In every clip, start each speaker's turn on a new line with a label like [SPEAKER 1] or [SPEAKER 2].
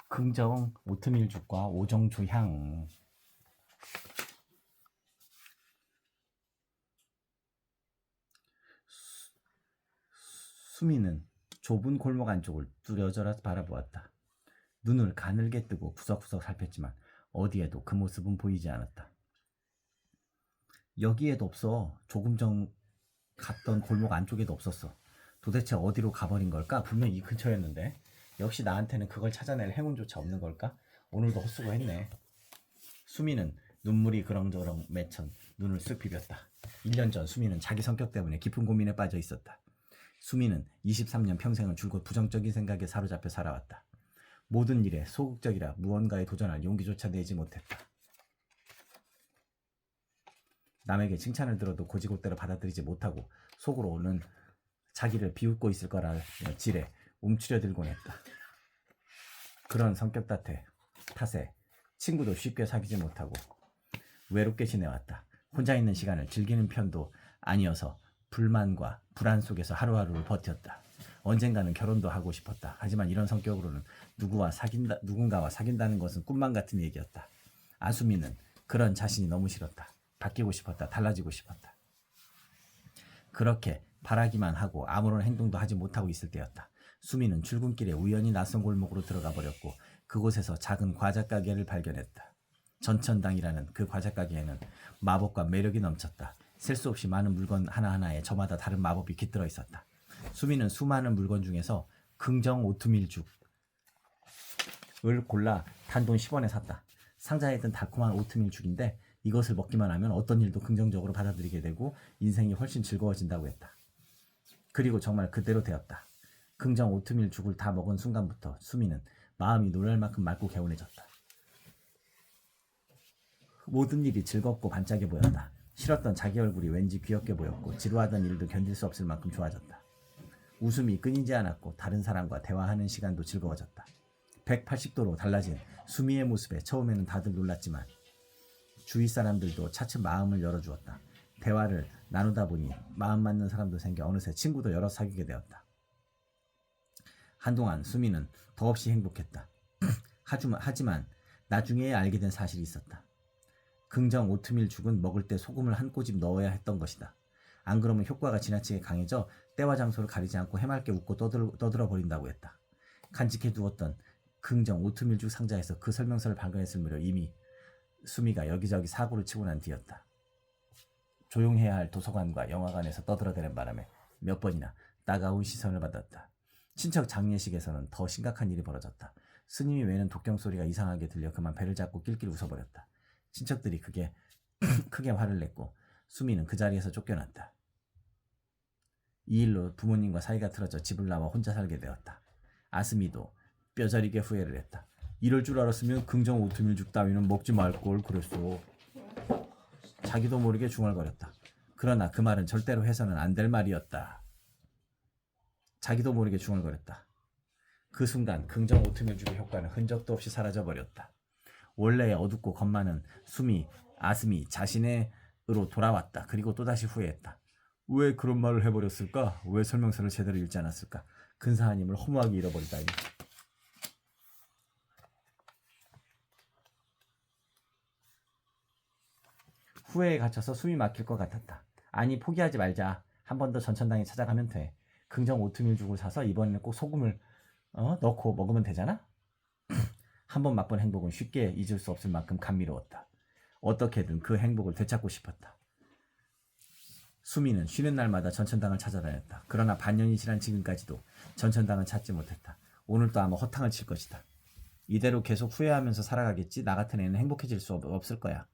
[SPEAKER 1] 긍정 오트밀죽과 오정주향. 수미는 좁은 골목 안쪽을 뚫어져라 바라보았다. 눈을 가늘게 뜨고 구석구석 살폈지만 어디에도 그 모습은 보이지 않았다. 여기에도 없어. 조금 전 갔던 골목 안쪽에도 없었어. 도대체 어디로 가버린 걸까? 분명 이 근처였는데. 역시 나한테는 그걸 찾아낼 행운조차 없는 걸까? 오늘도 헛수고했네. 수미는 눈물이 그렁저렁 맺힌 눈을 쓱 비볐다. 1년 전 수미는 자기 성격 때문에 깊은 고민에 빠져 있었다. 수미는 23년 평생을 줄곧 부정적인 생각에 사로잡혀 살아왔다. 모든 일에 소극적이라 무언가에 도전할 용기조차 내지 못했다. 남에게 칭찬을 들어도 고지고대로 받아들이지 못하고 속으로는 자기를 비웃고 있을 거라 지레 움츠려들곤 했다. 그런 성격 탓에 친구도 쉽게 사귀지 못하고 외롭게 지내왔다. 혼자 있는 시간을 즐기는 편도 아니어서 불만과 불안 속에서 하루하루를 버텼다. 언젠가는 결혼도 하고 싶었다. 하지만 이런 성격으로는 누군가와 사귄다는 것은 꿈만 같은 얘기였다. 아수미는 그런 자신이 너무 싫었다. 바뀌고 싶었다. 달라지고 싶었다. 그렇게 바라기만 하고 아무런 행동도 하지 못하고 있을 때였다. 수미는 출근길에 우연히 낯선 골목으로 들어가 버렸고 그곳에서 작은 과자 가게를 발견했다. 전천당이라는 그 과자 가게에는 마법과 매력이 넘쳤다. 셀 수 없이 많은 물건 하나하나에 저마다 다른 마법이 깃들어 있었다. 수미는 수많은 물건 중에서 긍정 오트밀죽을 골라 단돈 10원에 샀다. 상자에 든 달콤한 오트밀죽인데 이것을 먹기만 하면 어떤 일도 긍정적으로 받아들이게 되고 인생이 훨씬 즐거워진다고 했다. 그리고 정말 그대로 되었다. 긍정 오트밀죽을 다 먹은 순간부터 수미는 마음이 놀랄 만큼 맑고 개운해졌다. 모든 일이 즐겁고 반짝여 보였다. 싫었던 자기 얼굴이 왠지 귀엽게 보였고 지루하던 일도 견딜 수 없을 만큼 좋아졌다. 웃음이 끊이지 않았고 다른 사람과 대화하는 시간도 즐거워졌다. 180도로 달라진 수미의 모습에 처음에는 다들 놀랐지만 주위 사람들도 차츰 마음을 열어주었다. 대화를 나누다 보니 마음 맞는 사람도 생겨 어느새 친구도 여러 사귀게 되었다. 한동안 수미는 더없이 행복했다. 하지만 나중에 알게 된 사실이 있었다. 긍정 오트밀 죽은 먹을 때 소금을 한 꼬집 넣어야 했던 것이다. 안 그러면 효과가 지나치게 강해져 때와 장소를 가리지 않고 해맑게 웃고 떠들어 버린다고 했다. 간직해 두었던 긍정 오트밀죽 상자에서 그 설명서를 발견했을 무렵 이미 수미가 여기저기 사고를 치고 난 뒤였다. 조용해야 할 도서관과 영화관에서 떠들어대는 바람에 몇 번이나 따가운 시선을 받았다. 친척 장례식에서는 더 심각한 일이 벌어졌다. 스님이 외는 독경 소리가 이상하게 들려 그만 배를 잡고 낄낄 웃어버렸다. 친척들이 크게 화를 냈고 수미는 그 자리에서 쫓겨났다. 이 일로 부모님과 사이가 틀어져 집을 나와 혼자 살게 되었다. 아스미도 뼈저리게 후회를 했다. 이럴 줄 알았으면 긍정 오트밀죽 따위는 먹지 말걸 그랬어. 자기도 모르게 중얼거렸다. 그러나 그 말은 절대로 해서는 안 될 말이었다. 자기도 모르게 중얼거렸다. 그 순간 긍정 오트밀죽의 효과는 흔적도 없이 사라져버렸다. 원래의 어둡고 겁 많은 아스미 자신의으로 돌아왔다. 그리고 또다시 후회했다. 왜 그런 말을 해버렸을까? 왜 설명서를 제대로 읽지 않았을까? 근사한 힘을 허무하게 잃어버리다니. 후회에 갇혀서 숨이 막힐 것 같았다. 아니 포기하지 말자. 한 번 더 전천당에 찾아가면 돼. 긍정 오트밀죽을 사서 이번에는 꼭 소금을 넣고 먹으면 되잖아? 한 번 맛본 행복은 쉽게 잊을 수 없을 만큼 감미로웠다. 어떻게든 그 행복을 되찾고 싶었다. 수미는 쉬는 날마다 전천당을 찾아다녔다. 그러나 반년이 지난 지금까지도 전천당은 찾지 못했다. 오늘도 아마 허탕을 칠 것이다. 이대로 계속 후회하면서 살아가겠지. 나 같은 애는 행복해질 수 없을 거야.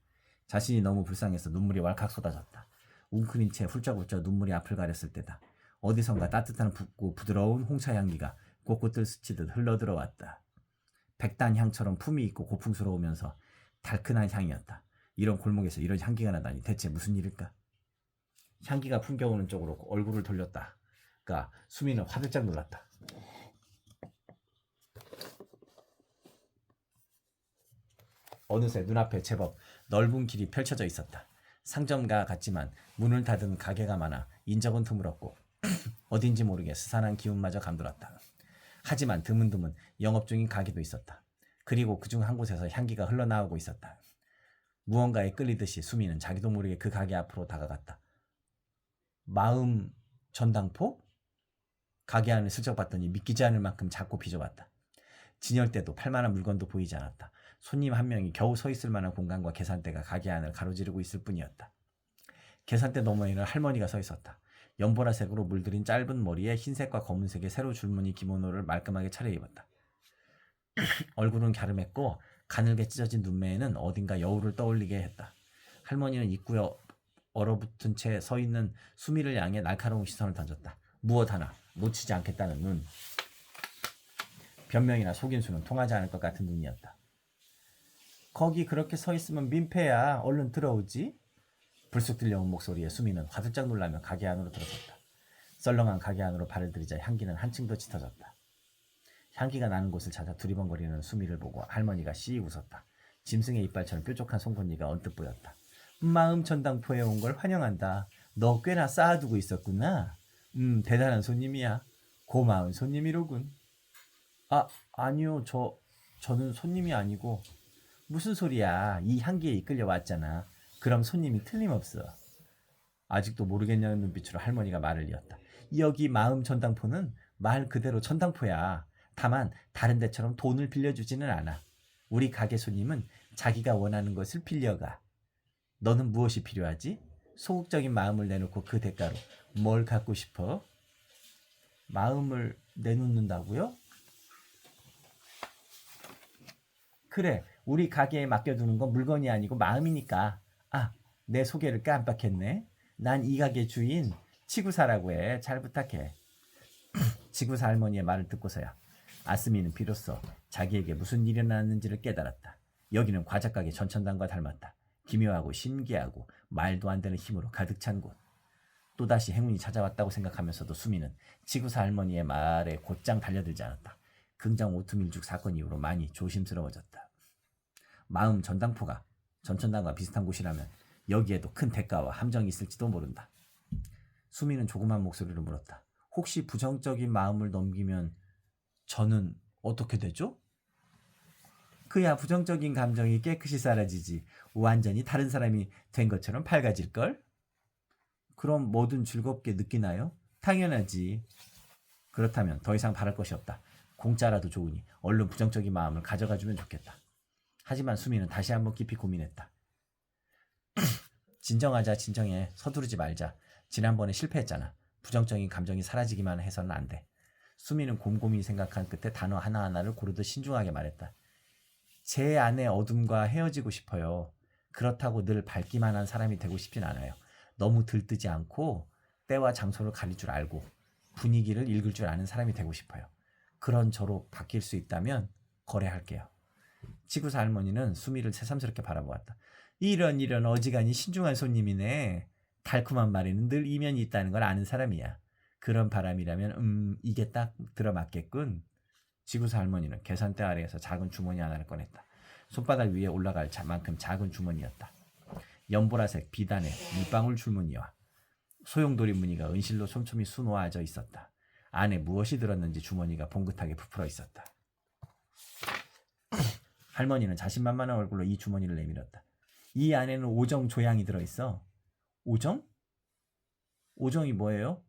[SPEAKER 1] 자신이 너무 불쌍해서 눈물이 왈칵 쏟아졌다. 웅크린 채 훌쩍훌쩍 눈물이 앞을 가렸을 때다. 어디선가 따뜻한 부드러운 홍차 향기가 곳곳을 스치듯 흘러들어왔다. 백단향처럼 품이 있고 고풍스러우면서 달큰한 향이었다. 이런 골목에서 이런 향기가 나다니 대체 무슨 일일까? 향기가 풍겨오는 쪽으로 얼굴을 돌렸다. 그러니까 수미는 화들짝 놀랐다. 어느새 눈앞에 제법 넓은 길이 펼쳐져 있었다. 상점가 같지만 문을 닫은 가게가 많아 인적은 드물었고 어딘지 모르게 스산한 기운마저 감돌았다. 하지만 드문드문 영업 중인 가게도 있었다. 그리고 그중 한 곳에서 향기가 흘러나오고 있었다. 무언가에 끌리듯이 수미는 자기도 모르게 그 가게 앞으로 다가갔다. 마음 전당포? 가게 안을 슬쩍 봤더니 믿기지 않을 만큼 작고 비좁았다. 진열대도 팔만한 물건도 보이지 않았다. 손님 한 명이 겨우 서 있을 만한 공간과 계산대가 가게 안을 가로지르고 있을 뿐이었다. 계산대 너머에는 할머니가 서 있었다. 연보라색으로 물들인 짧은 머리에 흰색과 검은색의 세로 줄무늬 기모노를 말끔하게 차려입었다. 얼굴은 갸름했고 가늘게 찢어진 눈매에는 어딘가 여우를 떠올리게 했다. 할머니는 입구에 얼어붙은 채 서 있는 수미를 향해 날카로운 시선을 던졌다. 무엇 하나 놓치지 않겠다는 눈. 변명이나 속임수는 통하지 않을 것 같은 눈이었다. 거기 그렇게 서 있으면 민폐야. 얼른 들어오지. 불쑥 들려온 목소리에 수미는 화들짝 놀라며 가게 안으로 들어섰다. 썰렁한 가게 안으로 발을 들이자 향기는 한층 더 짙어졌다. 향기가 나는 곳을 찾아 두리번거리는 수미를 보고 할머니가 씩 웃었다. 짐승의 이빨처럼 뾰족한 송곳니가 언뜻 보였다. 마음 전당포에 온 걸 환영한다. 너 꽤나 쌓아두고 있었구나. 대단한 손님이야. 고마운 손님이로군. 아니요. 저는 손님이 아니고. 무슨 소리야. 이 향기에 이끌려 왔잖아. 그럼 손님이 틀림없어. 아직도 모르겠냐는 눈빛으로 할머니가 말을 이었다. 여기 마음 전당포는 말 그대로 전당포야. 다만 다른 데처럼 돈을 빌려주지는 않아. 우리 가게 손님은 자기가 원하는 것을 빌려가. 너는 무엇이 필요하지? 소극적인 마음을 내놓고 그 대가로 뭘 갖고 싶어? 마음을 내놓는다고요? 그래, 우리 가게에 맡겨두는 건 물건이 아니고 마음이니까. 내 소개를 깜빡했네. 난 이 가게 주인 치구사라고 해. 잘 부탁해. 치구사 할머니의 말을 듣고서야 아스미는 비로소 자기에게 무슨 일이 일어났는지를 깨달았다. 여기는 과자가게 전천당과 닮았다. 기묘하고 신기하고 말도 안 되는 힘으로 가득 찬 곳. 또다시 행운이 찾아왔다고 생각하면서도 수미는 치구사 할머니의 말에 곧장 달려들지 않았다. 긍정 오트밀죽 사건 이후로 많이 조심스러워졌다. 마음 전당포가 전천당과 비슷한 곳이라면 여기에도 큰 대가와 함정이 있을지도 모른다. 수미는 조그만 목소리로 물었다. 혹시 부정적인 마음을 넘기면 저는 어떻게 되죠? 그야 부정적인 감정이 깨끗이 사라지지. 완전히 다른 사람이 된 것처럼 밝아질걸? 그럼 뭐든 즐겁게 느끼나요? 당연하지. 그렇다면 더 이상 바랄 것이 없다. 공짜라도 좋으니 얼른 부정적인 마음을 가져가주면 좋겠다. 하지만 수미는 다시 한번 깊이 고민했다. 진정하자. 진정해. 서두르지 말자. 지난번에 실패했잖아. 부정적인 감정이 사라지기만 해서는 안 돼. 수미는 곰곰이 생각한 끝에 단어 하나하나를 고르듯 신중하게 말했다. 제 안의 어둠과 헤어지고 싶어요. 그렇다고 늘 밝기만 한 사람이 되고 싶진 않아요. 너무 들뜨지 않고 때와 장소를 가릴 줄 알고 분위기를 읽을 줄 아는 사람이 되고 싶어요. 그런 저로 바뀔 수 있다면 거래할게요. 치구사 할머니는 수미를 새삼스럽게 바라보았다. 이런 어지간히 신중한 손님이네. 달콤한 말에는 늘 이면이 있다는 걸 아는 사람이야. 그런 바람이라면 이게 딱 들어맞겠군. 지구사 할머니는 계산대 아래에서 작은 주머니 하나를 꺼냈다. 손바닥 위에 올라갈 만큼 작은 주머니였다. 연보라색 비단의 물방울 줄무늬와 소용돌이 무늬가 은실로 촘촘히 수놓아져 있었다. 안에 무엇이 들었는지 주머니가 봉긋하게 부풀어 있었다. 할머니는 자신만만한 얼굴로 이 주머니를 내밀었다. 이 안에는 오정 조향이 들어있어. 오정? 오정이 뭐예요?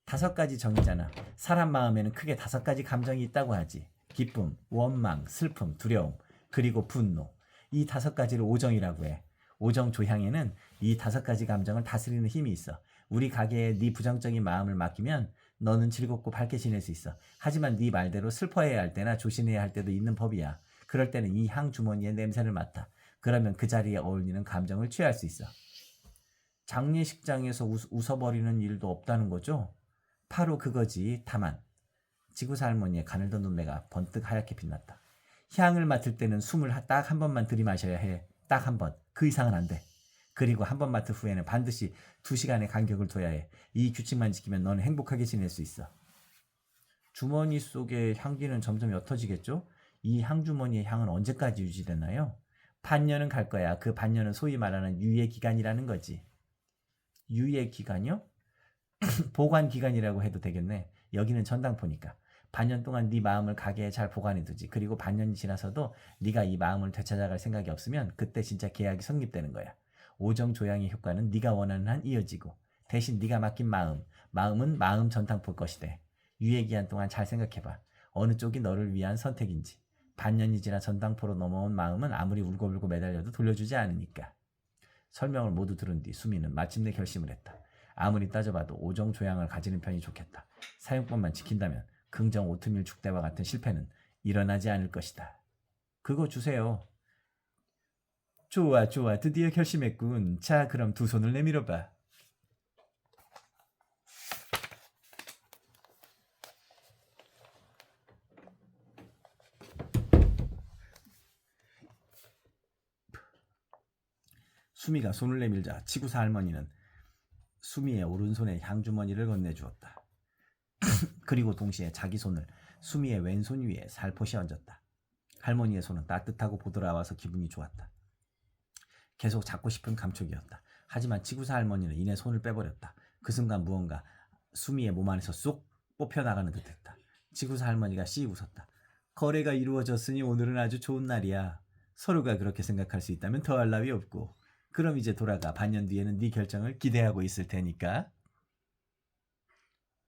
[SPEAKER 1] 5가지 정이잖아. 사람 마음에는 크게 5가지 감정이 있다고 하지. 기쁨, 원망, 슬픔, 두려움, 그리고 분노. 이 5가지를 오정이라고 해. 오정 조향에는 이 5가지 감정을 다스리는 힘이 있어. 우리 가게에 네 부정적인 마음을 맡기면 너는 즐겁고 밝게 지낼 수 있어. 하지만 네 말대로 슬퍼해야 할 때나 조심해야 할 때도 있는 법이야. 그럴 때는 이 향 주머니의 냄새를 맡아. 그러면 그 자리에 어울리는 감정을 취할 수 있어. 장례식장에서 웃어버리는 일도 없다는 거죠? 바로 그거지. 다만 지구사 할머니의 가늘던 눈매가 번뜩 하얗게 빛났다. 향을 맡을 때는 숨을 딱 한 번만 들이마셔야 해. 딱 한 번. 그 이상은 안 돼. 그리고 한 번 맡은 후에는 반드시 2시간의 간격을 둬야 해. 이 규칙만 지키면 너는 행복하게 지낼 수 있어. 주머니 속의 향기는 점점 옅어지겠죠? 이 향주머니의 향은 언제까지 유지되나요? 반년은 갈 거야. 그 반년은 소위 말하는 유예기간이라는 거지. 유예기간이요? 보관기간이라고 해도 되겠네. 여기는 전당포니까. 반년 동안 네 마음을 가게에 잘 보관해두지. 그리고 반년이 지나서도 네가 이 마음을 되찾아갈 생각이 없으면 그때 진짜 계약이 성립되는 거야. 오정조양의 효과는 네가 원하는 한 이어지고 대신 네가 맡긴 마음은 마음 전당포일 것이대. 유예 기한 동안 잘 생각해봐. 어느 쪽이 너를 위한 선택인지. 반년이 지나 전당포로 넘어온 마음은 아무리 울고불고 매달려도 돌려주지 않으니까. 설명을 모두 들은 뒤 수미는 마침내 결심을 했다. 아무리 따져봐도 오정조양을 가지는 편이 좋겠다. 사용법만 지킨다면 긍정 오트밀 죽대와 같은 실패는 일어나지 않을 것이다. 그거 주세요. 좋아, 드디어 결심했군. 자, 그럼 두 손을 내밀어봐. 수미가 손을 내밀자 치구사 할머니는 수미의 오른손에 향주머니를 건네주었다. 그리고 동시에 자기 손을 수미의 왼손 위에 살포시 얹었다. 할머니의 손은 따뜻하고 보드라워서 기분이 좋았다. 계속 잡고 싶은 감촉이었다. 하지만 치구사 할머니는 이내 손을 빼버렸다. 그 순간 무언가 수미의 몸 안에서 쏙 뽑혀나가는 듯했다. 치구사 할머니가 씩 웃었다. 거래가 이루어졌으니 오늘은 아주 좋은 날이야. 서로가 그렇게 생각할 수 있다면 더할 나위 없고. 그럼 이제 돌아가. 반년 뒤에는 네 결정을 기대하고 있을 테니까.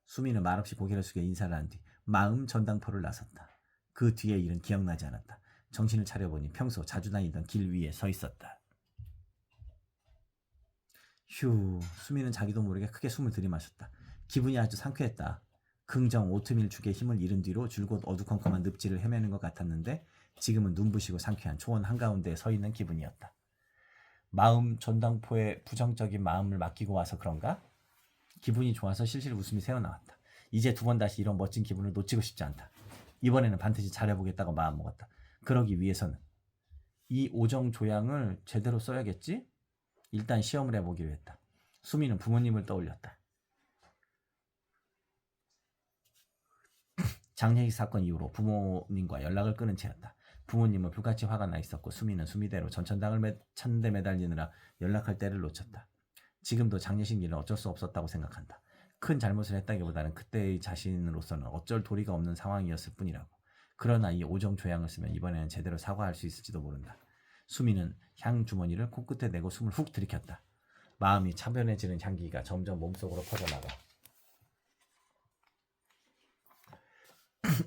[SPEAKER 1] 수미는 말없이 고개를 숙여 인사를 한 뒤 마음 전당포를 나섰다. 그 뒤의 일은 기억나지 않았다. 정신을 차려보니 평소 자주 다니던 길 위에 서 있었다. 휴, 수미는 자기도 모르게 크게 숨을 들이마셨다. 기분이 아주 상쾌했다. 긍정 오트밀 죽의 힘을 잃은 뒤로 줄곧 어두컴컴한 늪지를 헤매는 것 같았는데 지금은 눈부시고 상쾌한 초원 한가운데에 서 있는 기분이었다. 마음 전당포에 부정적인 마음을 맡기고 와서 그런가? 기분이 좋아서 실실 웃음이 새어나왔다. 이제 두 번 다시 이런 멋진 기분을 놓치고 싶지 않다. 이번에는 반드시 잘해보겠다고 마음먹었다. 그러기 위해서는 이 오정조양을 제대로 써야겠지? 일단 시험을 해보기로 했다. 수미는 부모님을 떠올렸다. 장례식 사건 이후로 부모님과 연락을 끊은 채였다. 부모님은 불같이 화가 나 있었고 수미는 수미대로 전천당을 찾는 데 매달리느라 연락할 때를 놓쳤다. 지금도 장례식 일은 어쩔 수 없었다고 생각한다. 큰 잘못을 했다기보다는 그때의 자신으로서는 어쩔 도리가 없는 상황이었을 뿐이라고. 그러나 이 오정조양을 쓰면 이번에는 제대로 사과할 수 있을지도 모른다. 수미는 향 주머니를 코끝에 내고 숨을 훅 들이켰다. 마음이 차분해지는 향기가 점점 몸속으로 퍼져나가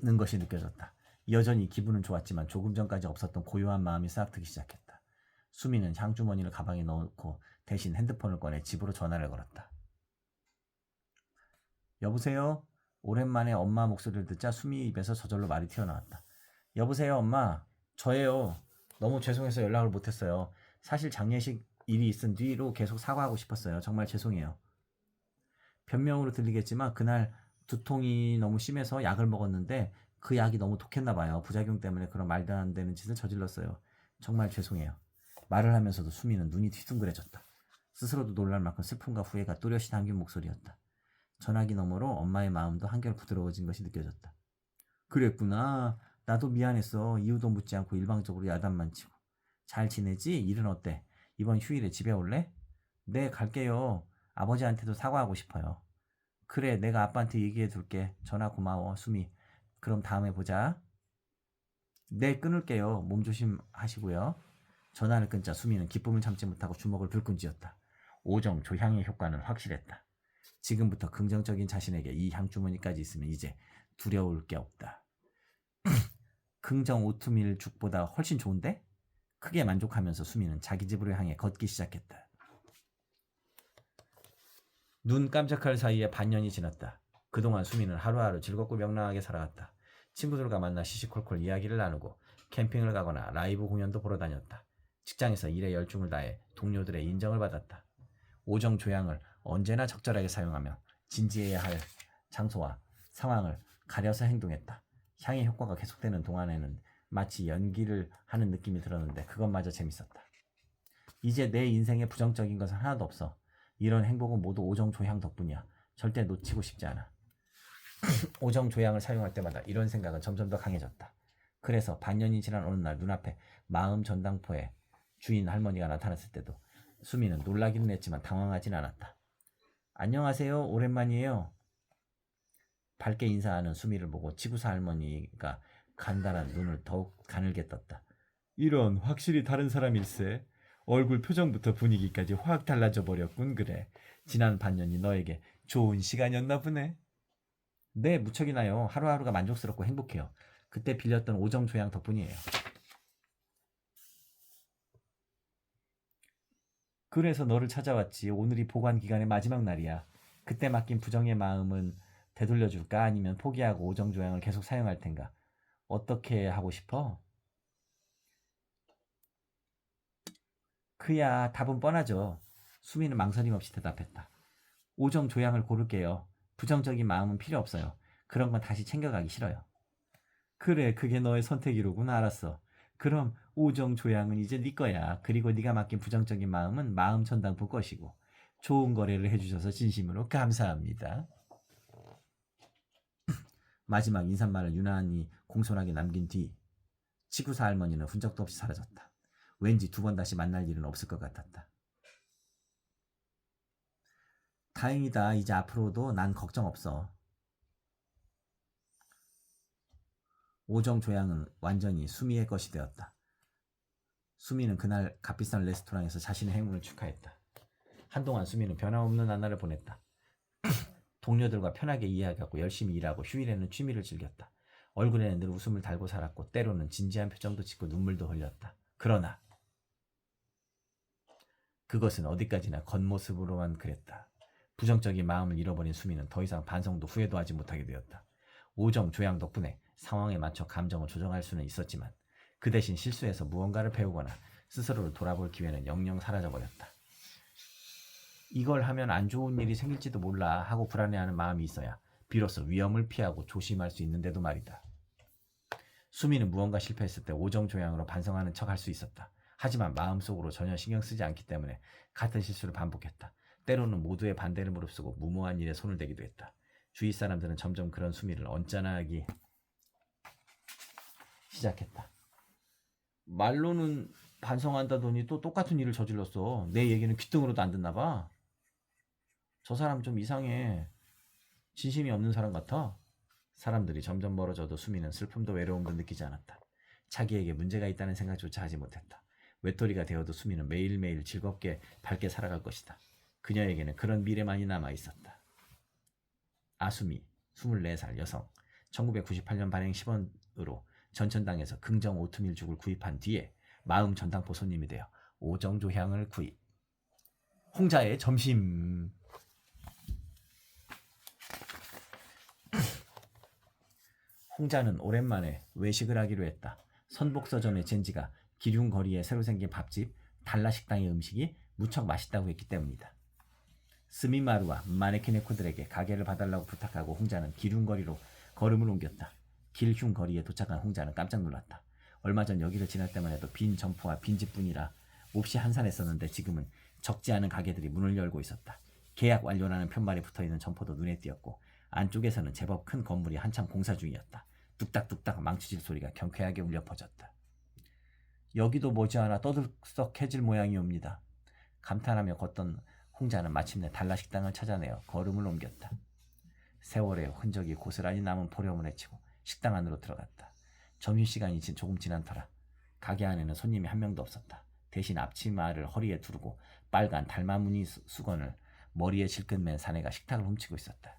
[SPEAKER 1] 는 것이 느껴졌다. 여전히 기분은 좋았지만 조금 전까지 없었던 고요한 마음이 싹트기 시작했다. 수미는 향주머니를 가방에 넣고 대신 핸드폰을 꺼내 집으로 전화를 걸었다. 여보세요? 오랜만에 엄마 목소리를 듣자 수미 입에서 저절로 말이 튀어나왔다. 여보세요 엄마, 저예요. 너무 죄송해서 연락을 못했어요. 사실 장례식 일이 있은 뒤로 계속 사과하고 싶었어요. 정말 죄송해요. 변명으로 들리겠지만 그날 두통이 너무 심해서 약을 먹었는데 그 약이 너무 독했나 봐요. 부작용 때문에 그런 말도 안 되는 짓을 저질렀어요. 정말 죄송해요. 말을 하면서도 수미는 눈이 뒤숭그레졌다. 스스로도 놀랄 만큼 슬픔과 후회가 또렷이 담긴 목소리였다. 전화기 너머로 엄마의 마음도 한결 부드러워진 것이 느껴졌다. 그랬구나. 나도 미안했어. 이유도 묻지 않고 일방적으로 야단만 치고. 잘 지내지? 일은 어때? 이번 휴일에 집에 올래? 네, 갈게요. 아버지한테도 사과하고 싶어요. 그래, 내가 아빠한테 얘기해 둘게. 전화 고마워, 수미. 그럼 다음에 보자. 네, 끊을게요. 몸 조심하시고요. 전화를 끊자 수미는 기쁨을 참지 못하고 주먹을 불끈 쥐었다. 오정 조향의 효과는 확실했다. 지금부터 긍정적인 자신에게 이 향주머니까지 있으면 이제 두려울 게 없다. 긍정 오트밀 죽보다 훨씬 좋은데? 크게 만족하면서 수미는 자기 집으로 향해 걷기 시작했다. 눈 깜짝할 사이에 반년이 지났다. 그동안 수미는 하루하루 즐겁고 명랑하게 살아갔다. 친구들과 만나 시시콜콜 이야기를 나누고 캠핑을 가거나 라이브 공연도 보러 다녔다. 직장에서 일에 열중을 다해 동료들의 인정을 받았다. 오정 조향을 언제나 적절하게 사용하며 진지해야 할 장소와 상황을 가려서 행동했다. 향의 효과가 계속되는 동안에는 마치 연기를 하는 느낌이 들었는데 그것마저 재밌었다. 이제 내 인생에 부정적인 것은 하나도 없어. 이런 행복은 모두 오정 조향 덕분이야. 절대 놓치고 싶지 않아. 오정 조향을 사용할 때마다 이런 생각은 점점 더 강해졌다. 그래서 반년이 지난 어느 날 눈앞에 마음 전당포에 주인 할머니가 나타났을 때도 수미는 놀라기는 했지만 당황하진 않았다. 안녕하세요. 오랜만이에요. 밝게 인사하는 수미를 보고 지구사 할머니가 간단한 눈을 더욱 가늘게 떴다. 이런, 확실히 다른 사람일세. 얼굴 표정부터 분위기까지 확 달라져 버렸군. 그래, 지난 반년이 너에게 좋은 시간이었나 보네. 네, 무척이나요. 하루하루가 만족스럽고 행복해요. 그때 빌렸던 오정 조양 덕분이에요. 그래서 너를 찾아왔지. 오늘이 보관 기간의 마지막 날이야. 그때 맡긴 부정의 마음은 되돌려줄까? 아니면 포기하고 오정 조양을 계속 사용할 텐가? 어떻게 하고 싶어? 그야 답은 뻔하죠. 수미는 망설임 없이 대답했다. 오정 조양을 고를게요. 부정적인 마음은 필요 없어요. 그런 건 다시 챙겨가기 싫어요. 그래, 그게 너의 선택이로군. 알았어. 그럼 오정 조양은 이제 네 거야. 그리고 네가 맡긴 부정적인 마음은 마음 전당포 것이고. 좋은 거래를 해주셔서 진심으로 감사합니다. 마지막 인사말을 유난히 공손하게 남긴 뒤 지구사 할머니는 흔적도 없이 사라졌다. 왠지 두 번 다시 만날 일은 없을 것 같았다. 다행이다. 이제 앞으로도 난 걱정 없어. 오정 조양은 완전히 수미의 것이 되었다. 수미는 그날 값비싼 레스토랑에서 자신의 행운을 축하했다. 한동안 수미는 변함없는 나날을 보냈다. 동료들과 편하게 이야기하고 열심히 일하고 휴일에는 취미를 즐겼다. 얼굴에는 늘 웃음을 달고 살았고 때로는 진지한 표정도 짓고 눈물도 흘렸다. 그러나 그것은 어디까지나 겉모습으로만 그랬다. 부정적인 마음을 잃어버린 수미는 더 이상 반성도 후회도 하지 못하게 되었다. 오정 조양 덕분에 상황에 맞춰 감정을 조정할 수는 있었지만 그 대신 실수해서 무언가를 배우거나 스스로를 돌아볼 기회는 영영 사라져버렸다. 이걸 하면 안 좋은 일이 생길지도 몰라 하고 불안해하는 마음이 있어야 비로소 위험을 피하고 조심할 수 있는데도 말이다. 수미는 무언가 실패했을 때 오정 조양으로 반성하는 척 할 수 있었다. 하지만 마음속으로 전혀 신경 쓰지 않기 때문에 같은 실수를 반복했다. 때로는 모두의 반대를 무릅쓰고 무모한 일에 손을 대기도 했다. 주위 사람들은 점점 그런 수미를 언짢아하기 시작했다. 말로는 반성한다더니 또 똑같은 일을 저질렀어. 내 얘기는 귓등으로도 안 듣나 봐. 저 사람 좀 이상해. 진심이 없는 사람 같아. 사람들이 점점 멀어져도 수미는 슬픔도 외로움도 느끼지 않았다. 자기에게 문제가 있다는 생각조차 하지 못했다. 외톨이가 되어도 수미는 매일매일 즐겁게 밝게 살아갈 것이다. 그녀에게는 그런 미래만이 남아있었다. 아수미, 24살 여성, 1998년 발행 10원으로 전천당에서 긍정 오트밀죽을 구입한 뒤에 마음 전당포 손님이 되어 오정조향을 구입. 홍자의 점심. 홍자는 오랜만에 외식을 하기로 했다. 선복서점의 젠지가 기륭거리에 새로 생긴 밥집 달라식당의 음식이 무척 맛있다고 했기 때문이다. 스미마루와 마네키네코들에게 가게를 봐달라고 부탁하고 홍자는 기륭거리로 걸음을 옮겼다. 길흉거리에 도착한 홍자는 깜짝 놀랐다. 얼마 전 여기를 지날 때만 해도 빈 점포와 빈집뿐이라 몹시 한산했었는데 지금은 적지 않은 가게들이 문을 열고 있었다. 계약 완료라는 편말이 붙어있는 점포도 눈에 띄었고 안쪽에서는 제법 큰 건물이 한참 공사 중이었다. 뚝딱뚝딱 망치질 소리가 경쾌하게 울려 퍼졌다. 여기도 머지않아 떠들썩해질 모양이옵니다. 감탄하며 걷던 홍자는 마침내 달라식당을 찾아내어 걸음을 옮겼다. 세월의 흔적이 고스란히 남은 포렴을 헤치고 식당 안으로 들어갔다. 점심시간이 조금 지난 터라 가게 안에는 손님이 한 명도 없었다. 대신 앞치마를 허리에 두르고 빨간 달마무늬 수건을 머리에 질끈 맨 사내가 식탁을 훔치고 있었다.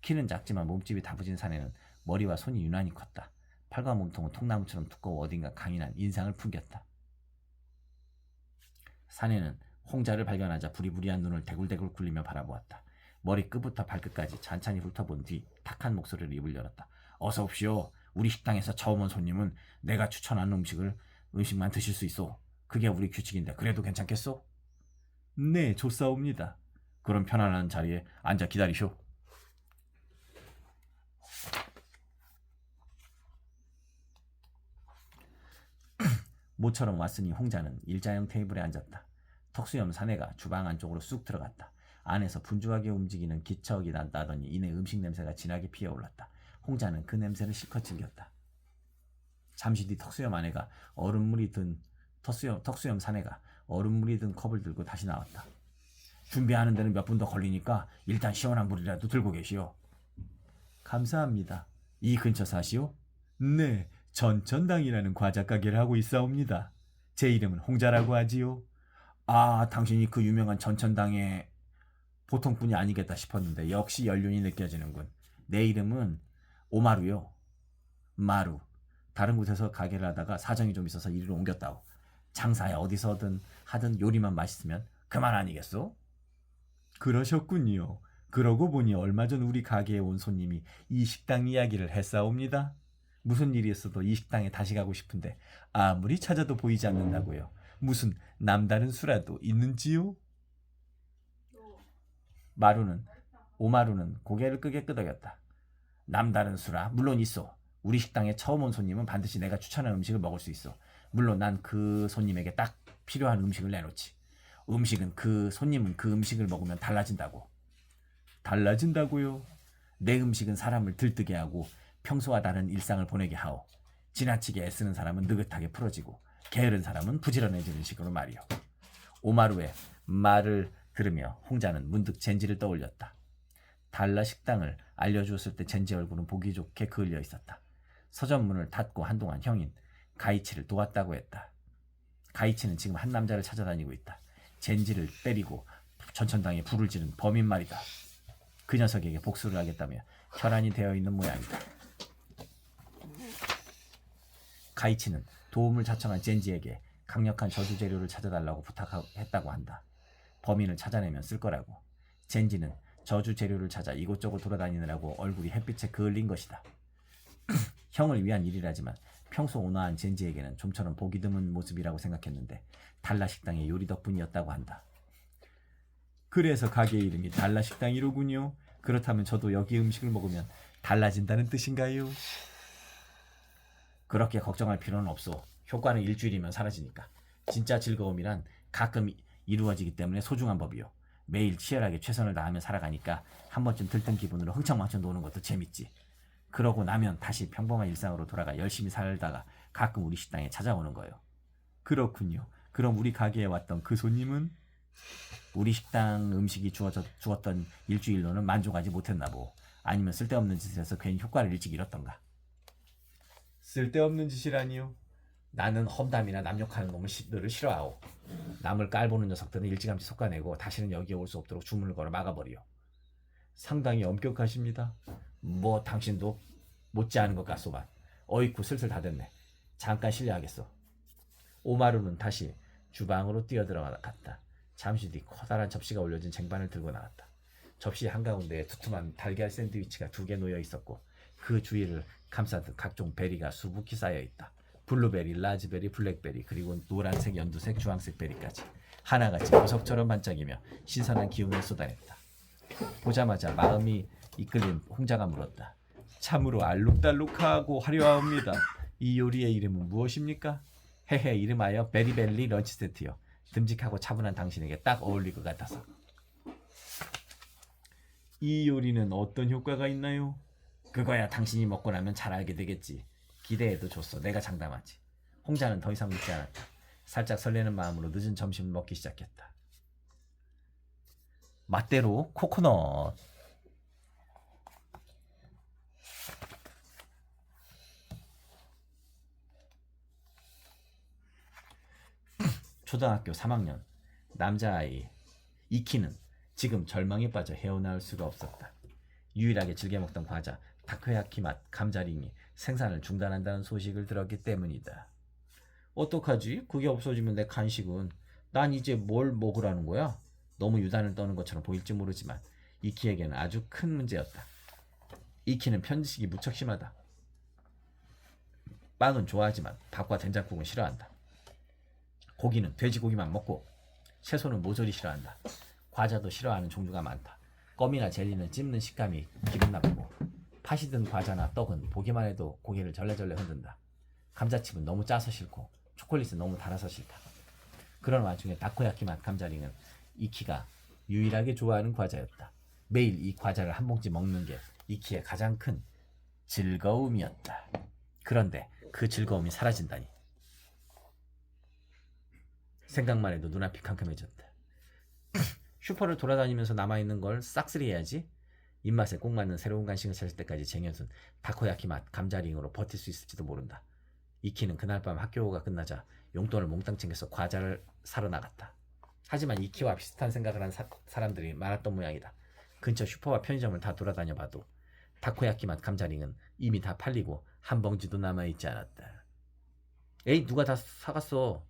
[SPEAKER 1] 키는 작지만 몸집이 다부진 사내는 머리와 손이 유난히 컸다. 팔과 몸통은 통나무처럼 두꺼워 어딘가 강인한 인상을 풍겼다. 사내는 홍자를 발견하자 부리부리한 눈을 대굴대굴 굴리며 바라보았다. 머리끝부터 발끝까지 찬찬히 훑어본 뒤 탁한 목소리를 입을 열었다. 어서 옵시오. 우리 식당에서 처음 온 손님은 내가 추천한 음식만 드실 수 있어. 그게 우리 규칙인데 그래도 괜찮겠소? 네, 좋사옵니다. 그럼 편안한 자리에 앉아 기다리쇼. 모처럼 왔으니 홍자는 일자형 테이블에 앉았다. 턱수염 사내가 주방 안쪽으로 쑥 들어갔다. 안에서 분주하게 움직이는 기척이 난다더니 이내 음식 냄새가 진하게 피어올랐다. 홍자는 그 냄새를 실컷 즐겼다. 잠시 뒤 턱수염 사내가 얼음물이 든 컵을 들고 다시 나왔다. 준비하는 데는 몇 분 더 걸리니까 일단 시원한 물이라도 들고 계시오. 감사합니다. 이 근처 사시오? 네, 전천당이라는 과자 가게를 하고 있사옵니다. 제 이름은 홍자라고 하지요. 아, 당신이 그 유명한 전천당의 보통 분이 아니겠다 싶었는데 역시 연륜이 느껴지는군. 내 이름은 오마루요. 마루. 다른 곳에서 가게를 하다가 사정이 좀 있어서 이리로 옮겼다오. 장사야 어디서든 하든 요리만 맛있으면 그만 아니겠소? 그러셨군요. 그러고 보니 얼마 전 우리 가게에 온 손님이 이 식당 이야기를 했사옵니다. 무슨 일이 있어도 이 식당에 다시 가고 싶은데 아무리 찾아도 보이지 않는다고요. 무슨 남다른 수라도 있는지요? 마루는 오마루는 고개를 끄게 끄덕였다. 남다른 수라 물론 있어. 우리 식당에 처음 온 손님은 반드시 내가 추천한 음식을 먹을 수 있어. 물론 난 그 손님에게 딱 필요한 음식을 내놓지. 손님은 그 음식을 먹으면 달라진다고. 달라진다고요? 내 음식은 사람을 들뜨게 하고 평소와 다른 일상을 보내게 하오. 지나치게 애쓰는 사람은 느긋하게 풀어지고 게으른 사람은 부지런해지는 식으로 말이오. 오마루의 말을 들으며 홍자는 문득 젠지를 떠올렸다. 달라 식당을 알려주었을 때 젠지 얼굴은 보기 좋게 그을려 있었다. 서점문을 닫고 한동안 형인 가이치를 도왔다고 했다. 가이치는 지금 한 남자를 찾아다니고 있다. 젠지를 때리고 전천당에 불을 지른 범인 말이다. 그 녀석에게 복수를 하겠다며 혈안이 되어 있는 모양이다. 가이치는 도움을 자청한 젠지에게 강력한 저주 재료를 찾아달라고 부탁했다고 한다. 범인을 찾아내면 쓸 거라고. 젠지는 저주 재료를 찾아 이곳저곳 돌아다니느라고 얼굴이 햇빛에 그을린 것이다. 형을 위한 일이라지만 평소 온화한 젠지에게는 좀처럼 보기 드문 모습이라고 생각했는데 달라 식당의 요리 덕분이었다고 한다. 그래서 가게 이름이 달라 식당이로군요. 그렇다면 저도 여기 음식을 먹으면 달라진다는 뜻인가요? 그렇게 걱정할 필요는 없어. 효과는 일주일이면 사라지니까. 진짜 즐거움이란 가끔 이루어지기 때문에 소중한 법이요. 매일 치열하게 최선을 다하며 살아가니까 한 번쯤 들뜬 기분으로 흥청망청 노는 것도 재밌지. 그러고 나면 다시 평범한 일상으로 돌아가 열심히 살다가 가끔 우리 식당에 찾아오는 거예요. 그렇군요. 그럼 우리 가게에 왔던 그 손님은? 우리 식당 음식이 주었던 일주일로는 만족하지 못했나 보. 아니면 쓸데없는 짓을 해서 괜히 효과를 일찍 잃었던가. 쓸데없는 짓이라니요? 나는 험담이나 남욕하는 놈을 싫어하오. 남을 깔보는 녀석들은 일찌감치 솎아내고 다시는 여기에 올 수 없도록 주문을 걸어 막아버리오. 상당히 엄격하십니다. 뭐 당신도 못지않은 것 같소만. 어이쿠 슬슬 다 됐네. 잠깐 실례하겠어. 오마루는 다시 주방으로 뛰어들어갔다. 잠시 뒤 커다란 접시가 올려진 쟁반을 들고 나왔다. 접시 한가운데에 두툼한 달걀 샌드위치가 2개 놓여 있었고 그 주위를 감싸듯 각종 베리가 수북히 쌓여 있다. 블루베리, 라즈베리, 블랙베리, 그리고 노란색, 연두색, 주황색 베리까지 하나같이 보석처럼 반짝이며 신선한 기운을 쏟아냈다. 보자마자 마음이 이끌린 홍자가 물었다. 참으로 알록달록하고 화려합니다. 이 요리의 이름은 무엇입니까? 헤헤, 이름하여 베리벨리 런치 세트요. 듬직하고 차분한 당신에게 딱 어울릴 것 같아서. 이 요리는 어떤 효과가 있나요? 그거야 당신이 먹고 나면 잘 알게 되겠지. 기대해도 좋소. 내가 장담하지. 홍자는 더 이상 묻지 않았다. 살짝 설레는 마음으로 늦은 점심을 먹기 시작했다. 맛대로 코코넛. 초등학교 3학년 남자아이 이키는 지금 절망에 빠져 헤어나올 수가 없었다. 유일하게 즐겨 먹던 과자 다코야키 맛 감자링이 생산을 중단한다는 소식을 들었기 때문이다. 어떡하지? 그게 없어지면 내 간식은. 난 이제 뭘 먹으라는 거야? 너무 유단을 떠는 것처럼 보일지 모르지만 이키에게는 아주 큰 문제였다. 이키는 편식이 무척 심하다. 빵은 좋아하지만 밥과 된장국은 싫어한다. 고기는 돼지고기만 먹고 채소는 모조리 싫어한다. 과자도 싫어하는 종류가 많다. 껌이나 젤리는 찝는 식감이 기분 나쁘고 팥이 든 과자나 떡은 보기만 해도 고개를 절레절레 흔든다. 감자칩은 너무 짜서 싫고 초콜릿은 너무 달아서 싫다. 그런 와중에 다코야키 맛 감자링은 이키가 유일하게 좋아하는 과자였다. 매일 이 과자를 한 봉지 먹는 게 이키의 가장 큰 즐거움이었다. 그런데 그 즐거움이 사라진다니. 생각만 해도 눈앞이 캄캄해졌다. 슈퍼를 돌아다니면서 남아있는 걸 싹쓸이 해야지. 입맛에 꼭 맞는 새로운 간식을 찾을 때까지 쟁여둔 타코야키 맛 감자링으로 버틸 수 있을지도 모른다. 이키는 그날 밤 학교가 끝나자 용돈을 몽땅 챙겨서 과자를 사러 나갔다. 하지만 이키와 비슷한 생각을 한 사람들이 많았던 모양이다. 근처 슈퍼와 편의점을 다 돌아다녀 봐도 타코야키 맛 감자링은 이미 다 팔리고 한 봉지도 남아있지 않았다. 에이, 누가 다 사갔어.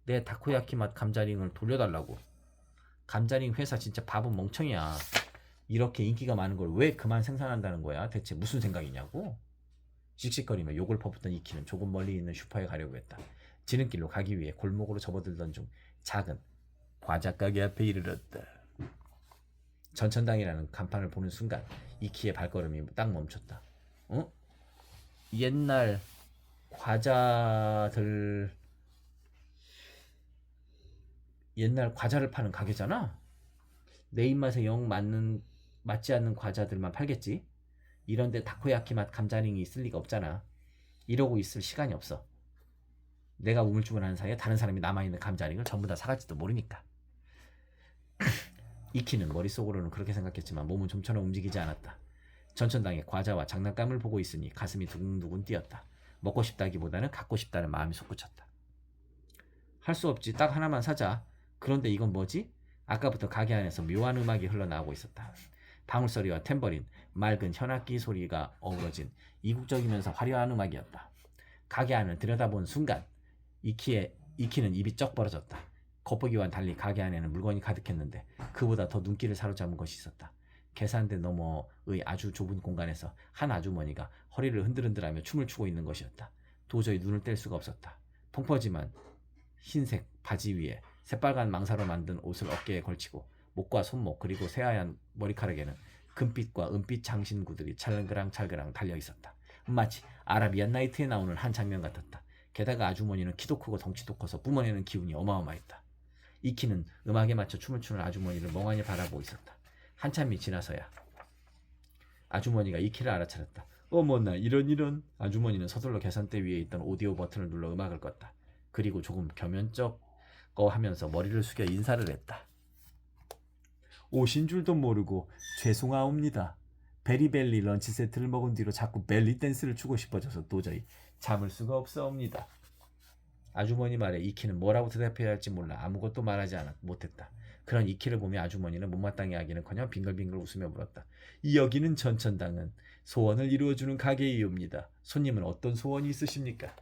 [SPEAKER 1] 내 타코야키 맛 감자링을 돌려달라고. 감자링 회사 진짜 바보 멍청이야. 이렇게 인기가 많은 걸 왜 그만 생산한다는 거야? 대체 무슨 생각이냐고? 씩씩거리며 욕을 퍼붓던 이키는 조금 멀리 있는 슈퍼에 가려고 했다. 지름길로 가기 위해 골목으로 접어들던 중 작은 과자 가게 앞에 이르렀다. 전천당이라는 간판을 보는 순간 이키의 발걸음이 딱 멈췄다. 어? 옛날 과자들, 옛날 과자를 파는 가게잖아? 내 입맛에 영 맞지 않는 과자들만 팔겠지? 이런데 다코야키 맛 감자링이 있을 리가 없잖아. 이러고 있을 시간이 없어. 내가 우물쭈물하는 사이에 다른 사람이 남아있는 감자링을 전부 다 사갈지도 모르니까. 이키는 머릿속으로는 그렇게 생각했지만 몸은 좀처럼 움직이지 않았다. 전천당의 과자와 장난감을 보고 있으니 가슴이 두근두근 뛰었다. 먹고 싶다기보다는 갖고 싶다는 마음이 솟구쳤다. 할 수 없지. 딱 하나만 사자. 그런데 이건 뭐지? 아까부터 가게 안에서 묘한 음악이 흘러나오고 있었다. 방울소리와 탬버린, 맑은 현악기 소리가 어우러진 이국적이면서 화려한 음악이었다. 가게 안을 들여다본 순간 이키는 입이 쩍 벌어졌다. 겉보기와는 달리 가게 안에는 물건이 가득했는데 그보다 더 눈길을 사로잡은 것이 있었다. 계산대 너머의 아주 좁은 공간에서 한 아주머니가 허리를 흔들흔들하며 춤을 추고 있는 것이었다. 도저히 눈을 뗄 수가 없었다. 펑퍼짐한 흰색 바지 위에 새빨간 망사로 만든 옷을 어깨에 걸치고 목과 손목 그리고 새하얀 머리카락에는 금빛과 은빛 장신구들이 찰그랑찰그랑 달려있었다. 마치 아라비안 나이트에 나오는 한 장면 같았다. 게다가 아주머니는 키도 크고 덩치도 커서 뿜어내는 기운이 어마어마했다. 이키는 음악에 맞춰 춤을 추는 아주머니를 멍하니 바라보고 있었다. 한참이 지나서야 아주머니가 이키를 알아차렸다. 어머나, 이런. 아주머니는 서둘러 계산대 위에 있던 오디오 버튼을 눌러 음악을 껐다. 그리고 조금 겸연쩍어 하면서 머리를 숙여 인사를 했다. 오신 줄도 모르고 죄송하옵니다. 베리벨리 런치 세트를 먹은 뒤로 자꾸 벨리 댄스를 추고 싶어져서 도저히 참을 수가 없사옵니다. 아주머니 말에 이키는 뭐라고 대답해야 할지 몰라 아무것도 말하지 못했다. 그런 이키를 보며 아주머니는 못마땅해 하기는커녕 빙글빙글 웃으며 물었다. 여기는 전천당은 소원을 이루어주는 가게이옵니다. 손님은 어떤 소원이 있으십니까?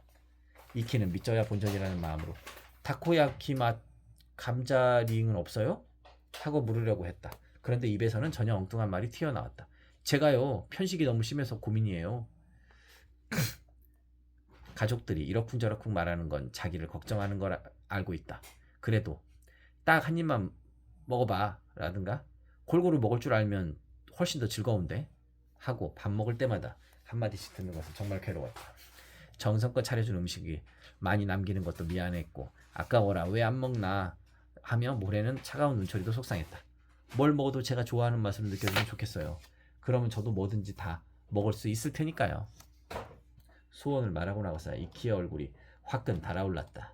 [SPEAKER 1] 이키는 믿져야 본전이라는 마음으로 타코야키 맛 감자링은 없어요? 하고 물으려고 했다. 그런데 입에서는 전혀 엉뚱한 말이 튀어나왔다. 제가요, 편식이 너무 심해서 고민이에요. 가족들이 이러쿵저러쿵 말하는 건 자기를 걱정하는 걸 알고 있다. 그래도 딱 한 입만 먹어봐 라든가 골고루 먹을 줄 알면 훨씬 더 즐거운데 하고 밥 먹을 때마다 한마디씩 듣는 것은 정말 괴로웠다. 정성껏 차려준 음식이 많이 남기는 것도 미안했고 아까워라 왜 안 먹나 하며 모래는 차가운 눈초리도 속상했다. 뭘 먹어도 제가 좋아하는 맛으로 느껴지면 좋겠어요. 그러면 저도 뭐든지 다 먹을 수 있을 테니까요. 소원을 말하고 나서야 이키의 얼굴이 화끈 달아올랐다.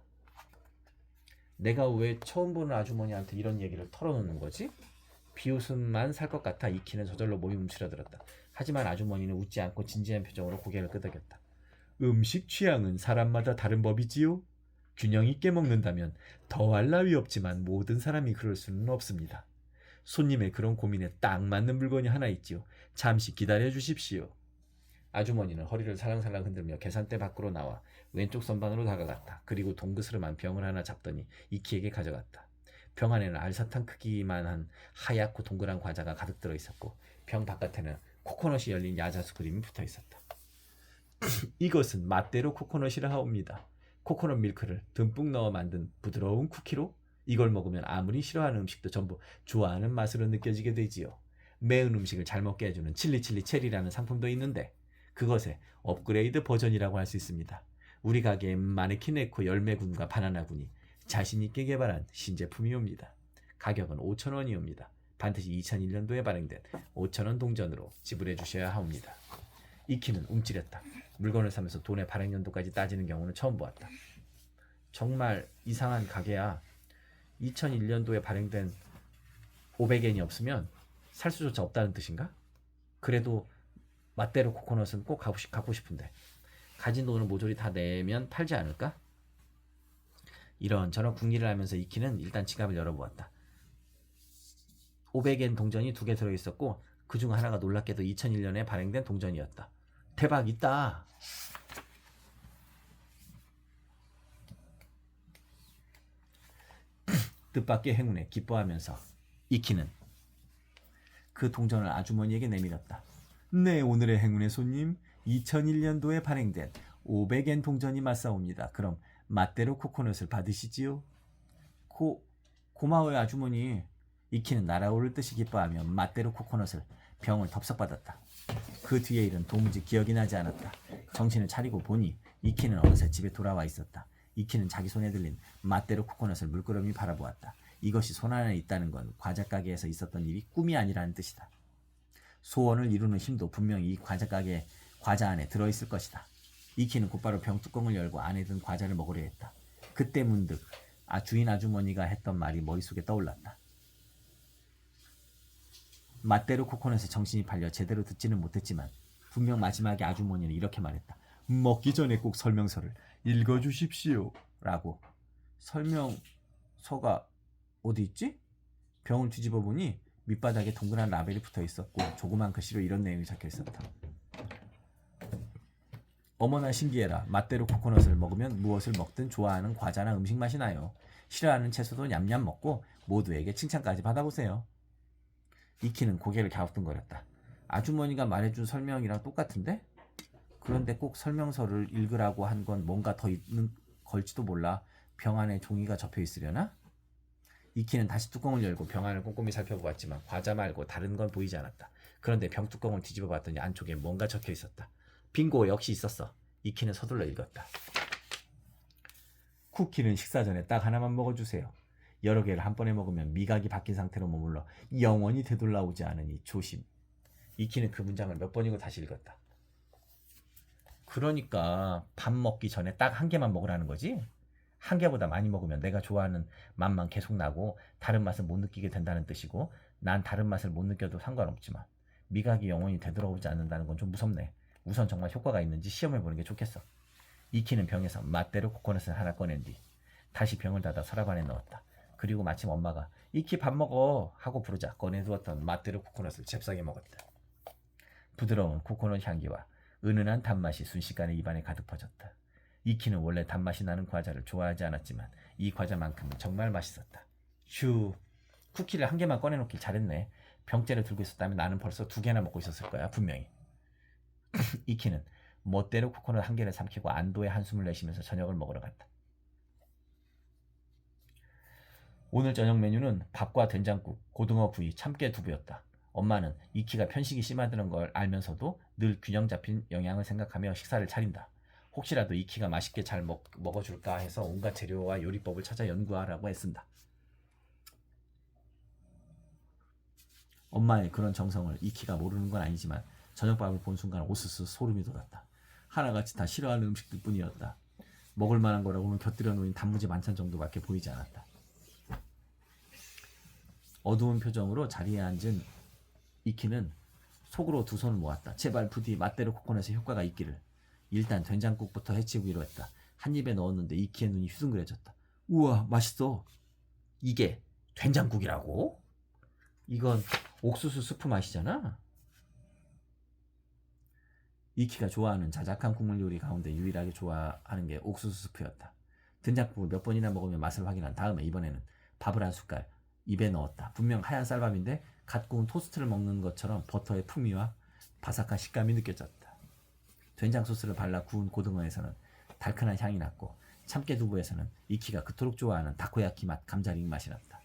[SPEAKER 1] 내가 왜 처음 보는 아주머니한테 이런 얘기를 털어놓는 거지? 비웃음만 살 것 같아 이키는 저절로 몸이 움츠러들었다. 하지만 아주머니는 웃지 않고 진지한 표정으로 고개를 끄덕였다. 음식 취향은 사람마다 다른 법이지요? 균형 있게 먹는다면 더할 나위 없지만 모든 사람이 그럴 수는 없습니다. 손님의 그런 고민에 딱 맞는 물건이 하나 있지요. 잠시 기다려 주십시오. 아주머니는 허리를 살랑살랑 흔들며 계산대 밖으로 나와 왼쪽 선반으로 다가갔다. 그리고 동그스름한 병을 하나 잡더니 이키에게 가져갔다. 병 안에는 알사탕 크기만한 하얗고 동그란 과자가 가득 들어있었고 병 바깥에는 코코넛이 열린 야자수 그림이 붙어있었다. 이것은 맛대로 코코넛이라 하옵니다. 코코넛 밀크를 듬뿍 넣어 만든 부드러운 쿠키로 이걸 먹으면 아무리 싫어하는 음식도 전부 좋아하는 맛으로 느껴지게 되지요. 매운 음식을 잘 먹게 해주는 칠리칠리 체리라는 상품도 있는데 그것의 업그레이드 버전이라고 할 수 있습니다. 우리 가게엔 마네킹 에코 열매군과 바나나군이 자신있게 개발한 신제품이옵니다. 가격은 5,000원이옵니다. 반드시 2001년도에 발행된 5,000원 동전으로 지불해 주셔야 하옵니다. 이키는 움찔했다. 물건을 사면서 돈의 발행연도까지 따지는 경우는 처음 보았다. 정말 이상한 가게야. 2001년도에 발행된 500엔이 없으면 살 수조차 없다는 뜻인가? 그래도 맛대로 코코넛은 꼭 갖고 싶은데 가진 돈을 모조리 다 내면 팔지 않을까? 이런저런 궁리를 하면서 이키는 일단 지갑을 열어보았다. 500엔 동전이 2개 들어있었고 그 중 하나가 놀랍게도 2001년에 발행된 동전이었다. 대박 있다. 뜻밖의 행운에 기뻐하면서 이키는 그 동전을 아주머니에게 내밀었다. 네, 오늘의 행운의 손님, 2001년도에 발행된 500엔 동전이 맞사옵니다. 그럼 맛대로 코코넛을 받으시지요? 고마워요 아주머니. 이키는 날아오를 듯이 기뻐하며 맛대로 코코넛을 병을 덥석받았다. 그 뒤의 일은 도무지 기억이 나지 않았다. 정신을 차리고 보니 이키는 어느새 집에 돌아와 있었다. 이키는 자기 손에 들린 맛대로 코코넛을 물끄러미 바라보았다. 이것이 손 안에 있다는 건 과자 가게에서 있었던 일이 꿈이 아니라는 뜻이다. 소원을 이루는 힘도 분명히 이 과자 가게 과자 안에 들어있을 것이다. 이키는 곧바로 병 뚜껑을 열고 안에 든 과자를 먹으려 했다. 그때 문득 주인 아주머니가 했던 말이 머릿속에 떠올랐다. 맛대로 코코넛에 정신이 팔려 제대로 듣지는 못했지만 분명 마지막에 아주머니는 이렇게 말했다. 먹기 전에 꼭 설명서를 읽어주십시오 라고. 설명서가 어디 있지? 병을 뒤집어 보니 밑바닥에 동그란 라벨이 붙어 있었고 조그만 글씨로 이런 내용이 적혀 있었다. 어머나 신기해라. 맛대로 코코넛을 먹으면 무엇을 먹든 좋아하는 과자나 음식 맛이 나요. 싫어하는 채소도 냠냠 먹고 모두에게 칭찬까지 받아보세요. 이키는 고개를 갸우뚱거렸다. 아주머니가 말해준 설명이랑 똑같은데? 그런데 꼭 설명서를 읽으라고 한 건 뭔가 더 있는 걸지도 몰라. 병 안에 종이가 접혀 있으려나? 이키는 다시 뚜껑을 열고 병 안을 꼼꼼히 살펴보았지만 과자 말고 다른 건 보이지 않았다. 그런데 병 뚜껑을 뒤집어 봤더니 안쪽에 뭔가 적혀 있었다. 빙고, 역시 있었어. 이키는 서둘러 읽었다. 쿠키는 식사 전에 딱 하나만 먹어주세요. 여러 개를 한 번에 먹으면 미각이 바뀐 상태로 머물러 영원히 되돌아오지 않으니 조심. 이키는 그 문장을 몇 번이고 다시 읽었다. 그러니까 밥 먹기 전에 딱 한 개만 먹으라는 거지? 한 개보다 많이 먹으면 내가 좋아하는 맛만 계속 나고 다른 맛을 못 느끼게 된다는 뜻이고 난 다른 맛을 못 느껴도 상관없지만 미각이 영원히 되돌아오지 않는다는 건 좀 무섭네. 우선 정말 효과가 있는지 시험해보는 게 좋겠어. 이키는 병에서 맛대로 코코넛을 하나 꺼낸 뒤 다시 병을 닫아 서랍 안에 넣었다. 그리고 마침 엄마가 이키 밥 먹어 하고 부르자 꺼내두었던 맛대로 코코넛을 잽싸게 먹었다. 부드러운 코코넛 향기와 은은한 단맛이 순식간에 입안에 가득 퍼졌다. 이키는 원래 단맛이 나는 과자를 좋아하지 않았지만 이 과자만큼은 정말 맛있었다. 휴, 쿠키를 한 개만 꺼내놓길 잘했네. 병째를 들고 있었다면 나는 벌써 2개나 먹고 있었을 거야 분명히. 이키는 멋대로 코코넛 한 개를 삼키고 안도의 한숨을 내쉬면서 저녁을 먹으러 갔다. 오늘 저녁 메뉴는 밥과 된장국, 고등어 구이, 참깨 두부였다. 엄마는 이키가 편식이 심하다는 걸 알면서도 늘 균형 잡힌 영양을 생각하며 식사를 차린다. 혹시라도 이키가 맛있게 잘 먹어줄까 해서 온갖 재료와 요리법을 찾아 연구하라고 애쓴다. 엄마의 그런 정성을 이키가 모르는 건 아니지만 저녁밥을 본 순간 오스스 소름이 돋았다. 하나같이 다 싫어하는 음식들 뿐이었다. 먹을 만한 거라고는 곁들여 놓인 단무지 반찬 정도밖에 보이지 않았다. 어두운 표정으로 자리에 앉은 이키는 속으로 두 손을 모았다. 제발 부디 맛대로 코코넛의 효과가 있기를. 일단 된장국부터 해치우기로 했다. 한 입에 넣었는데 이키의 눈이 휘둥그레졌다. 우와, 맛있어. 이게 된장국이라고? 이건 옥수수 스프 맛이잖아. 이키가 좋아하는 자작한 국물 요리 가운데 유일하게 좋아하는 게 옥수수 스프였다. 된장국을 몇 번이나 먹으며 맛을 확인한 다음에 이번에는 밥을 한 숟갈 입에 넣었다. 분명 하얀 쌀밥인데 갓 구운 토스트를 먹는 것처럼 버터의 풍미와 바삭한 식감이 느껴졌다. 된장 소스를 발라 구운 고등어에서는 달큰한 향이 났고 참깨 두부에서는 이키가 그토록 좋아하는 다코야키 맛 감자링 맛이 났다.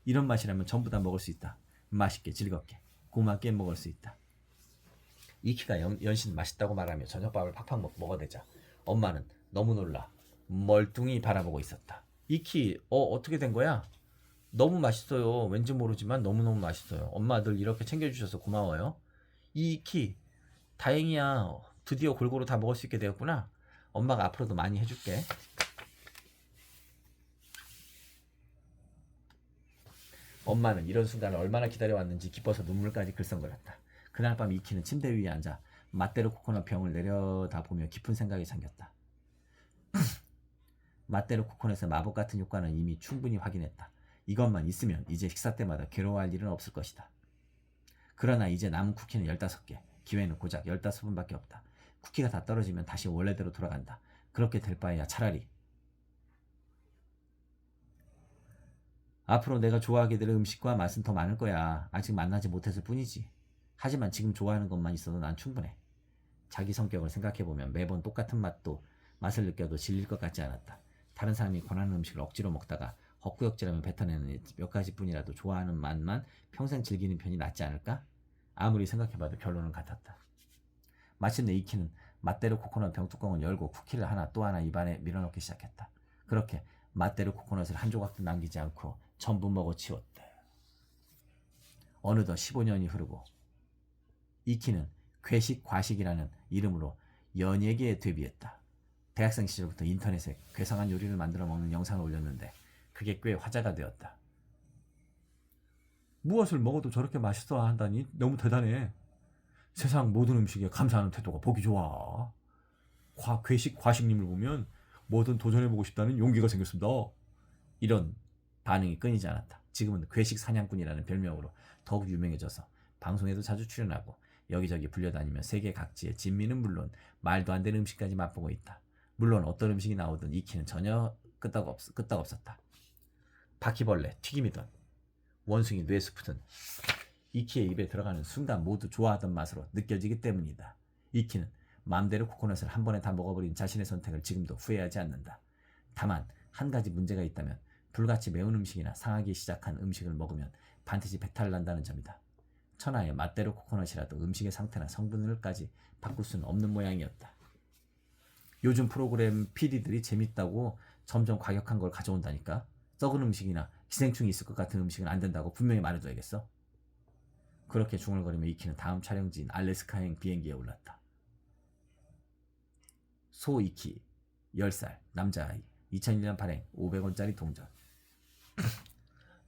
[SPEAKER 1] 이런 맛이라면 전부 다 먹을 수 있다. 맛있게 즐겁게 고맙게 먹을 수 있다. 이키가 연신 맛있다고 말하며 저녁밥을 팍팍 먹어대자 엄마는 너무 놀라 멀뚱히 바라보고 있었다. 이키, 어떻게 된 거야? 너무 맛있어요. 왠지 모르지만 너무너무 맛있어요. 엄마 늘 이렇게 챙겨주셔서 고마워요. 이키, 다행이야. 드디어 골고루 다 먹을 수 있게 되었구나. 엄마가 앞으로도 많이 해줄게. 엄마는 이런 순간을 얼마나 기다려왔는지 기뻐서 눈물까지 글썽거렸다. 그날 밤 이키는 침대 위에 앉아 맛대로 코코넛 병을 내려다보며 깊은 생각이 잠겼다. 맛대로 코코넛의 마법 같은 효과는 이미 충분히 확인했다. 이것만 있으면 이제 식사 때마다 괴로워할 일은 없을 것이다. 그러나 이제 남은 쿠키는 15개. 기회는 고작 15번밖에 없다. 쿠키가 다 떨어지면 다시 원래대로 돌아간다. 그렇게 될 바에야 차라리 앞으로 내가 좋아하게 될 음식과 맛은 더 많을 거야. 아직 만나지 못했을 뿐이지. 하지만 지금 좋아하는 것만 있어도 난 충분해. 자기 성격을 생각해보면 매번 똑같은 맛을 느껴도 질릴 것 같지 않았다. 다른 사람이 권하는 음식을 억지로 먹다가 헛구역질하며 뱉어내는 몇 가지뿐이라도 좋아하는 맛만 평생 즐기는 편이 낫지 않을까? 아무리 생각해봐도 결론은 같았다. 마침내 이키는 맛대로 코코넛 병뚜껑을 열고 쿠키를 하나 또 하나 입안에 밀어넣기 시작했다. 그렇게 맛대로 코코넛을 한 조각도 남기지 않고 전부 먹어치웠다. 어느덧 15년이 흐르고 이키는 괴식 과식이라는 이름으로 연예계에 데뷔했다. 대학생 시절부터 인터넷에 괴상한 요리를 만들어 먹는 영상을 올렸는데 그게 꽤 화제가 되었다. 무엇을 먹어도 저렇게 맛있어 한다니 너무 대단해. 세상 모든 음식에 감사하는 태도가 보기 좋아. 괴식 과식님을 보면 뭐든 도전해보고 싶다는 용기가 생겼습니다. 이런 반응이 끊이지 않았다. 지금은 괴식 사냥꾼이라는 별명으로 더욱 유명해져서 방송에도 자주 출연하고 여기저기 불려다니며 세계 각지의 진미는 물론 말도 안 되는 음식까지 맛보고 있다. 물론 어떤 음식이 나오든 이키는 전혀 끄떡 없었다. 바퀴벌레, 튀김이든 원숭이 뇌수프든 이키의 입에 들어가는 순간 모두 좋아하던 맛으로 느껴지기 때문이다. 이키는 마음대로 코코넛을 한 번에 다 먹어버린 자신의 선택을 지금도 후회하지 않는다. 다만 한 가지 문제가 있다면 불같이 매운 음식이나 상하기 시작한 음식을 먹으면 반드시 배탈을 난다는 점이다. 천하의 맛대로 코코넛이라도 음식의 상태나 성분을까지 바꿀 수는 없는 모양이었다. 요즘 프로그램 PD들이 재밌다고 점점 과격한 걸 가져온다니까. 썩은 음식이나 기생충이 있을 것 같은 음식은 안 된다고 분명히 말해줘야겠어. 그렇게 중얼거리며 이키는 다음 촬영지인 알래스카행 비행기에 올랐다. 소이키 10살 남자아이 2001년 발행 500원짜리 동전.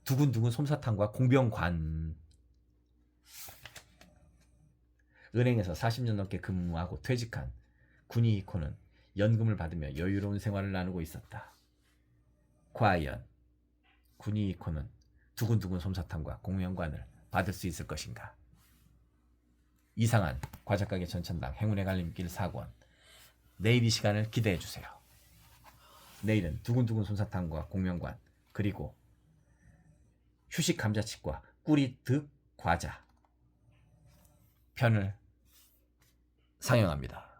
[SPEAKER 1] 두근두근 솜사탕과 공병관. 은행에서 40년 넘게 근무하고 퇴직한 구니히코는 연금을 받으며 여유로운 생활을 나누고 있었다. 과연 구니히코는 두근두근 솜사탕과 공명관을 받을 수 있을 것인가? 이상한 과자가게 전천당 행운의 갈림길 4권. 내일 이 시간을 기대해주세요. 내일은 두근두근 솜사탕과 공명관 그리고 휴식 감자칩과 꿀이 득 과자 편을 상영합니다.